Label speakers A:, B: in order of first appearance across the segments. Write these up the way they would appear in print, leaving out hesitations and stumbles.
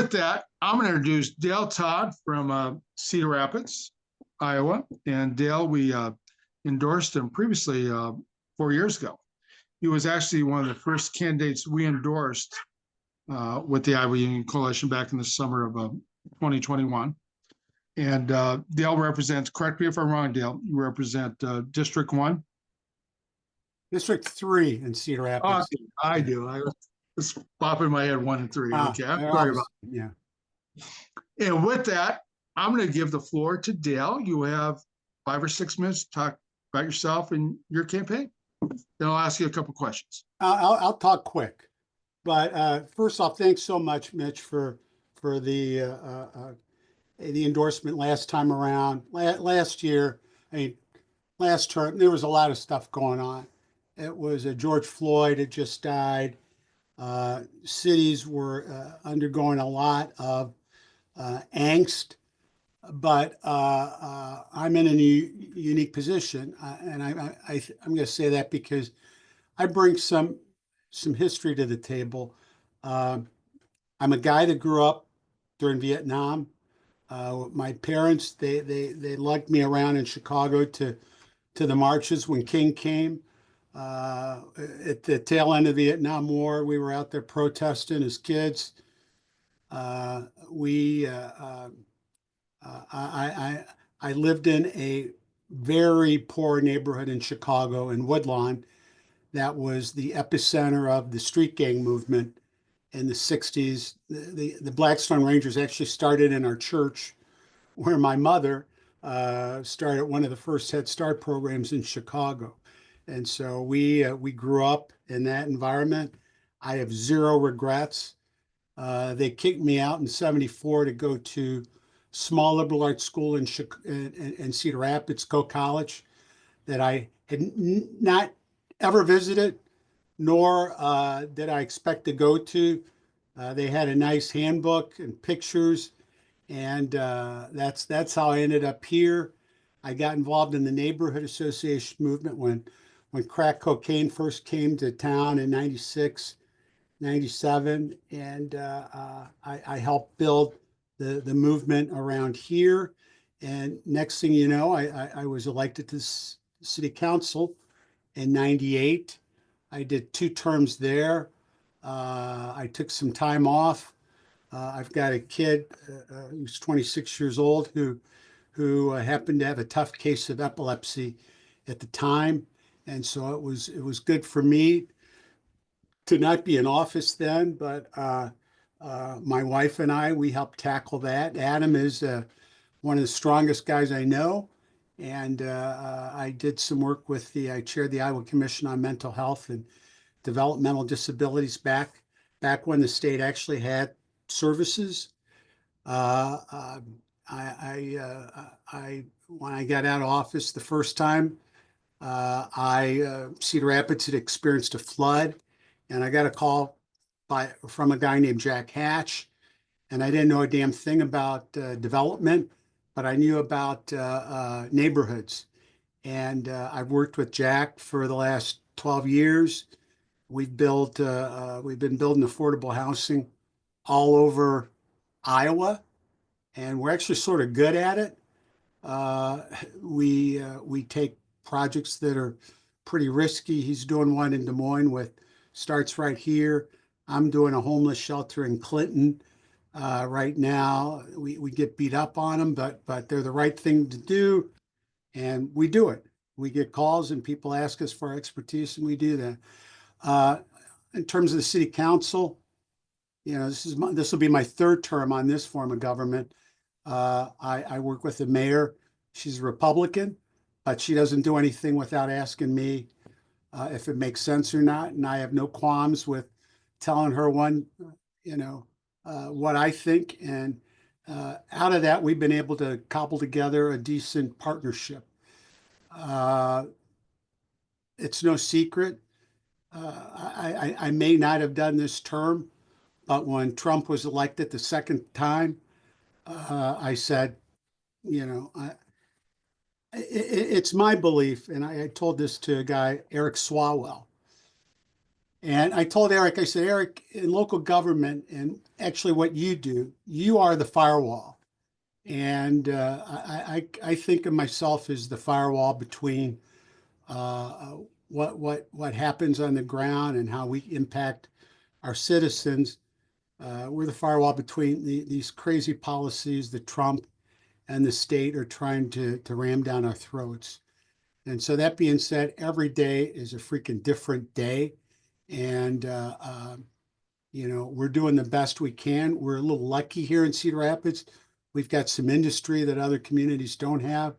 A: with that, I'm going to introduce Dale Todd from Cedar Rapids, Iowa. And Dale, we endorsed him previously 4 years ago. He was actually one of the first candidates we endorsed with the Iowa Union Coalition back in the summer of 2021. And Dale represents, correct me if I'm wrong, Dale, you represent District 1?
B: District 3 in Cedar Rapids.
A: I do. I was popping in my head 1 and 3. Okay, I'm sorry about that.
B: Yeah.
A: And with that, I'm going to give the floor to Dale. You have 5 or 6 minutes to talk about yourself and your campaign. Then I'll ask you a couple questions.
B: I'll talk quick, but first off, thanks so much, Mitch, for the endorsement last time around. Last year, last term, there was a lot of stuff going on. It was George Floyd had just died. Cities were undergoing a lot of angst, but I'm in a unique position, and I'm going to say that because I bring some history to the table. I'm a guy that grew up during Vietnam. My parents they lugged me around in Chicago to the marches when King came. At the tail end of the Vietnam War, we were out there protesting as kids. I lived in a very poor neighborhood in Chicago in Woodlawn. That was the epicenter of the street gang movement in the 60s. The Blackstone Rangers actually started in our church, where my mother started one of the first Head Start programs in Chicago. And so we grew up in that environment. I have zero regrets. They kicked me out in '74 to go to small liberal arts school in Cedar Rapids, Coe College, that I had not ever visited, nor did I expect to go to. They had a nice handbook and pictures, and that's how I ended up here. I got involved in the neighborhood association movement when crack cocaine first came to town in '96. 97, and I helped build the movement around here. And next thing you know, I was elected to city council in '98. I did 2 terms there. I took some time off. I've got a kid who's 26 years old who happened to have a tough case of epilepsy at the time, and so it was good for me to not be in office then, but my wife and we helped tackle that. Adam is one of the strongest guys I know, and I did some work with I chaired the Iowa Commission on Mental Health and Developmental Disabilities back when the state actually had services. When I got out of office the first time, Cedar Rapids had experienced a flood. And I got a call from a guy named Jack Hatch, and I didn't know a damn thing about development, but I knew about neighborhoods. And I've worked with Jack for the last 12 years. We've been building affordable housing all over Iowa, and we're actually sort of good at it. We take projects that are pretty risky. He's doing one in Des Moines starts right here. I'm doing a homeless shelter in Clinton right now. We get beat up on them, but they're the right thing to do, and we do it. We get calls and people ask us for our expertise, and we do that. In terms of the city council, this will be my 3rd term on this form of government. I work with the mayor. She's a Republican, but she doesn't do anything without asking me if it makes sense or not. And I have no qualms with telling her what I think. And out of that, we've been able to cobble together a decent partnership. It's no secret. I may not have done this term, but when Trump was elected the second time, I said, it's my belief, and I told this to a guy, Eric Swalwell. And I told Eric, I said, Eric, in local government, and actually what you do, you are the firewall. And I think of myself as the firewall between what happens on the ground and how we impact our citizens. We're the firewall between these crazy policies that Trump and the state are trying to ram down our throats. And so that being said, every day is a freaking different day. And, we're doing the best we can. We're a little lucky here in Cedar Rapids. We've got some industry that other communities don't have.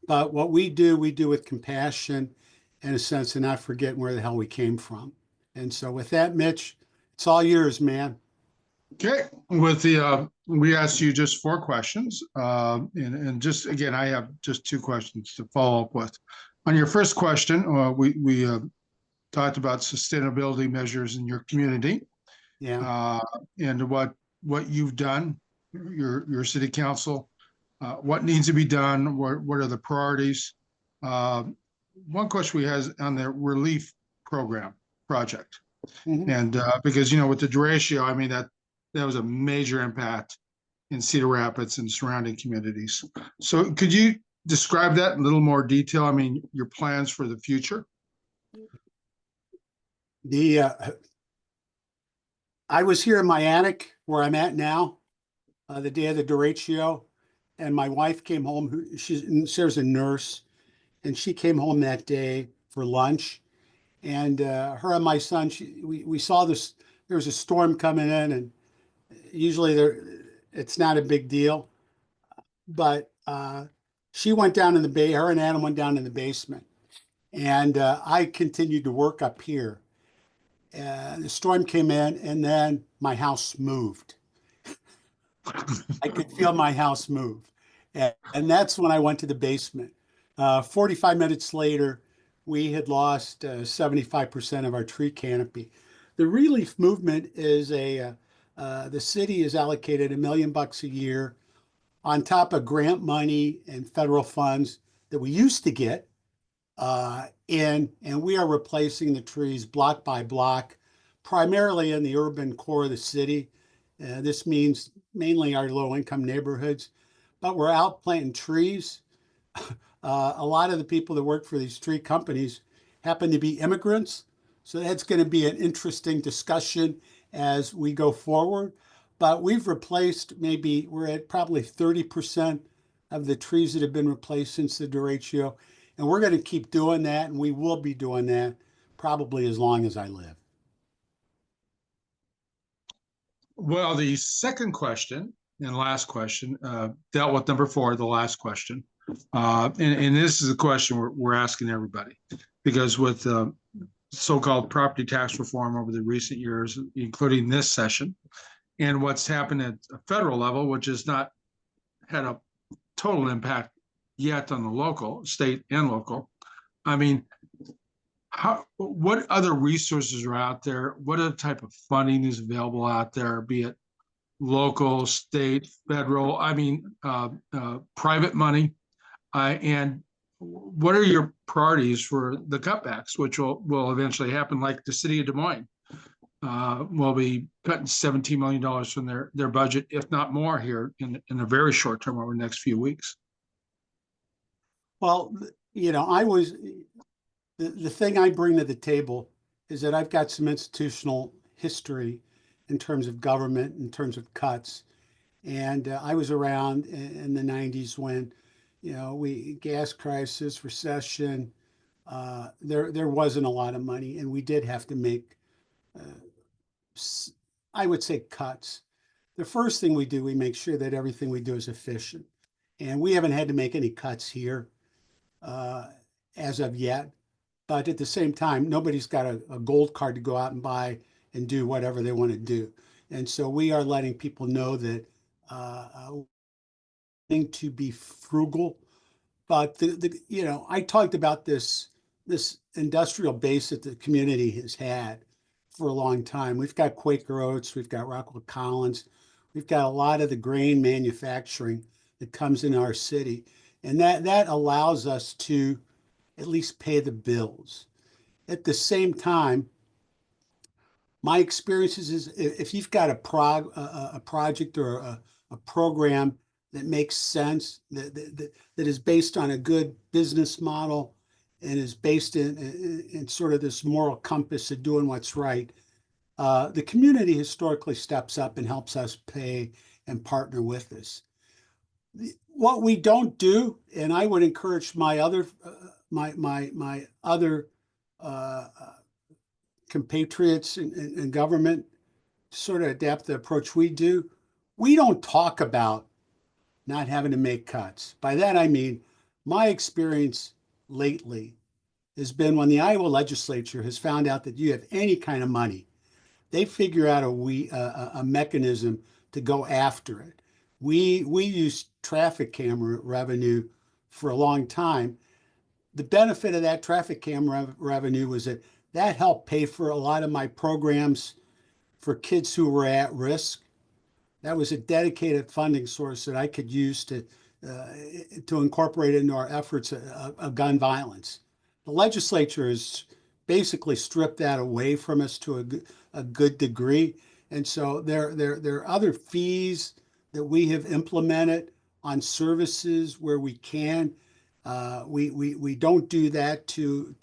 B: But what we do with compassion and a sense of not forgetting where the hell we came from. And so with that, Mitch, it's all yours, man.
A: Okay, we asked you just 4 questions. And just, again, I have just 2 questions to follow up with. On your first question, we talked about sustainability measures in your community,
B: Yeah.
A: uh, and what you've done, your city council, what needs to be done, what are the priorities? Uh, One question we have on the relief program project.
B: Mhm.
A: And because, with the derecho, I mean, that was a major impact in Cedar Rapids and surrounding communities. So could you describe that in a little more detail? I mean, your plans for the future?
B: The I was here in my attic where I'm at now, the day of the derecho, and my wife came home. Sarah's a nurse, and she came home that day for lunch. And her and my son, we saw this. There was a storm coming in, and usually it's not a big deal. But she went down in the bay. Her and Adam went down in the basement, and I continued to work up here. The storm came in, and then my house moved. I could feel my house move. And that's when I went to the basement. 45 minutes later, we had lost 75% of our tree canopy. The relief movement is the city is allocated $1 million a year on top of grant money and federal funds that we used to get. And we are replacing the trees block by block, primarily in the urban core of the city. This means mainly our low-income neighborhoods, but we're out planting trees. A lot of the people that work for these tree companies happen to be immigrants, so that's going to be an interesting discussion as we go forward. But we've replaced we're at probably 30% of the trees that have been replaced since the derecho. And we're going to keep doing that, and we will be doing that probably as long as I live.
A: Well, the second question and last question dealt with number 4, the last question. And this is a question we're asking everybody, because with so-called property tax reform over the recent years, including this session, and what's happened at a federal level, which has not had a total impact yet on the local, state and local. I mean, what other resources are out there? What other type of funding is available out there, be it local, state, federal, I mean, private money? And what are your priorities for the cutbacks, which will eventually happen, like the city of Des Moines? Will be cutting $17 million from their budget, if not more, here in a very short term over the next few weeks.
B: Well, the thing I bring to the table is that I've got some institutional history in terms of government, in terms of cuts. And I was around in the 90s when, gas crisis, recession, there wasn't a lot of money, and we did have to make, I would say, cuts. The first thing we make sure that everything we do is efficient. And we haven't had to make any cuts here uh, as of yet. But at the same time, nobody's got a gold card to go out and buy and do whatever they want to do. And so we are letting people know that to be frugal. But I talked about this industrial base that the community has had for a long time. We've got Quaker Oats, we've got Rockwell Collins, we've got a lot of the grain manufacturing that comes in our city, and that allows us to at least pay the bills. At the same time, My experiences is if you've got a project or a program that makes sense, that is based on a good business model and is based in sort of this moral compass of doing what's right, the community historically steps up and helps us pay and partner with us. What we don't do, and I would encourage my other my other uh, compatriots in government sort of adapt the approach we do. We don't talk about not having to make cuts. By that I mean my experience lately has been when the Iowa legislature has found out that you have any kind of money, they figure out a mechanism to go after it. We use traffic camera revenue for a long time. The benefit of that traffic camera revenue was that that helped pay for a lot of my programs for kids who were at risk. That was a dedicated funding source that I could use to incorporate into our efforts of gun violence. The legislature has basically stripped that away from us to a good degree. And so there are other fees that we have implemented on services where we can. We don't do that to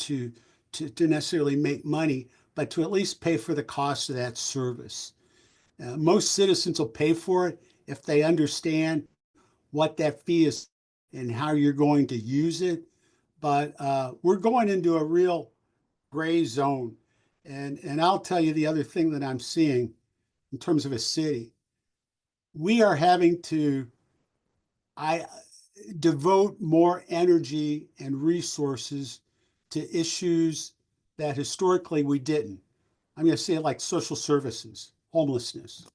B: necessarily make money, but to at least pay for the cost of that service. Most citizens will pay for it if they understand what that fee is and how you're going to use it. But we're going into a real gray zone. And I'll tell you the other thing that I'm seeing in terms of a city. We are having to devote more energy and resources to issues that historically we didn't. I'm going to say it like social services, homelessness.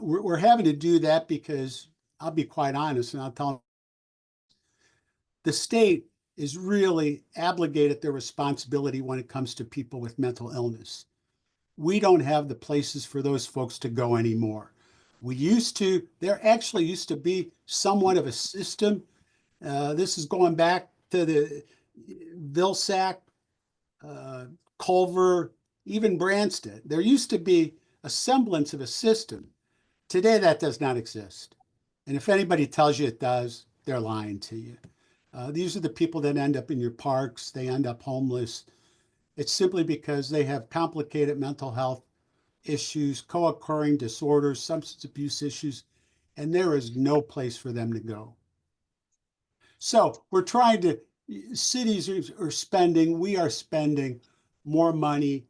B: We're having to do that because I'll be quite honest and I'll tell them the state is really abrogated their responsibility when it comes to people with mental illness. We don't have the places for those folks to go anymore. We used to, there actually used to be somewhat of a system. This is going back to the Vilsack, Culver, even Branstad. There used to be a semblance of a system. Today, that does not exist. And if anybody tells you it does, they're lying to you. These are the people that end up in your parks. They end up homeless. It's simply because they have complicated mental health issues, co-occurring disorders, substance abuse issues, and there is no place for them to go. So we're trying to, cities are spending, we are spending more money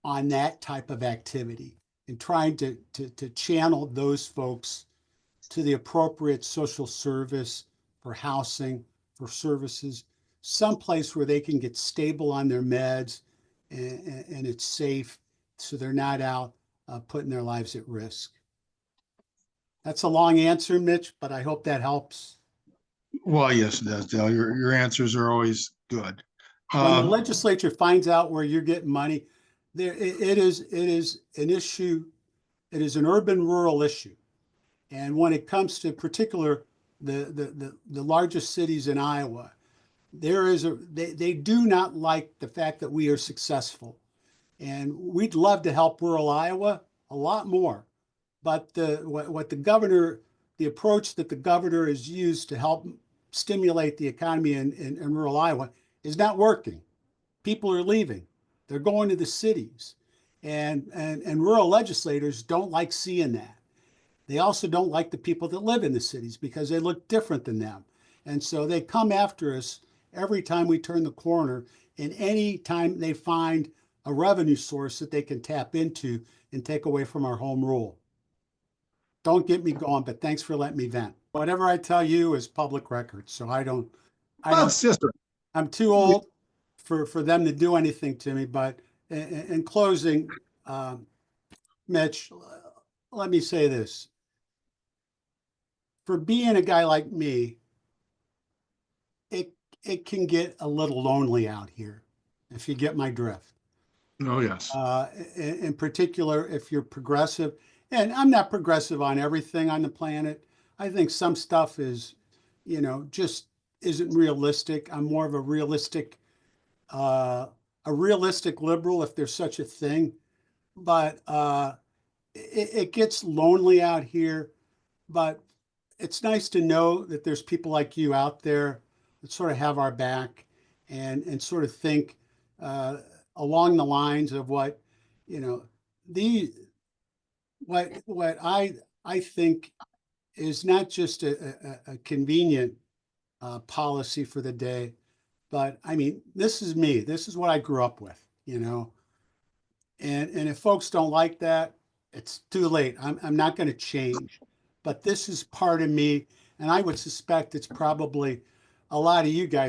B: on that type of activity and trying to channel those folks to the appropriate social service for housing, for services, someplace where they can get stable on their meds and it's safe so they're not out putting their lives at risk. That's a long answer, Mitch, but I hope that helps.
A: Well, yes, it does, Dale. Your answers are always good.
B: When the legislature finds out where you're getting money, it is an issue. It is an urban-rural issue, and when it comes to particular the largest cities in Iowa, they do not like the fact that we are successful, and we'd love to help rural Iowa a lot more, but what the governor, the approach that the governor has used to help stimulate the economy in rural Iowa is not working. People are leaving. They're going to the cities. And rural legislators don't like seeing that. They also don't like the people that live in the cities because they look different than them. And so they come after us every time we turn the corner and any time they find a revenue source that they can tap into and take away from our home rule. Don't get me going, but thanks for letting me vent. Whatever I tell you is public record, so
A: That's just
B: I'm too old for them to do anything to me. But in closing, Mitch, let me say this. For being a guy like me, it can get a little lonely out here, if you get my drift.
A: oh yes.
B: In particular, if you're progressive, and I'm not progressive on everything on the planet. I think some stuff is, just isn't realistic. I'm more of a realistic liberal, if there's such a thing. but it gets lonely out here. But it's nice to know that there's people like you out there that sort of have our back and sort of think uh, along the lines of what, you know, the what I think is not just a convenient policy for the day, but I mean, this is me. This is what I grew up with, you know. And if folks don't like that, it's too late. I'm not going to change. But this is part of me, and I would suspect it's probably a lot of you guys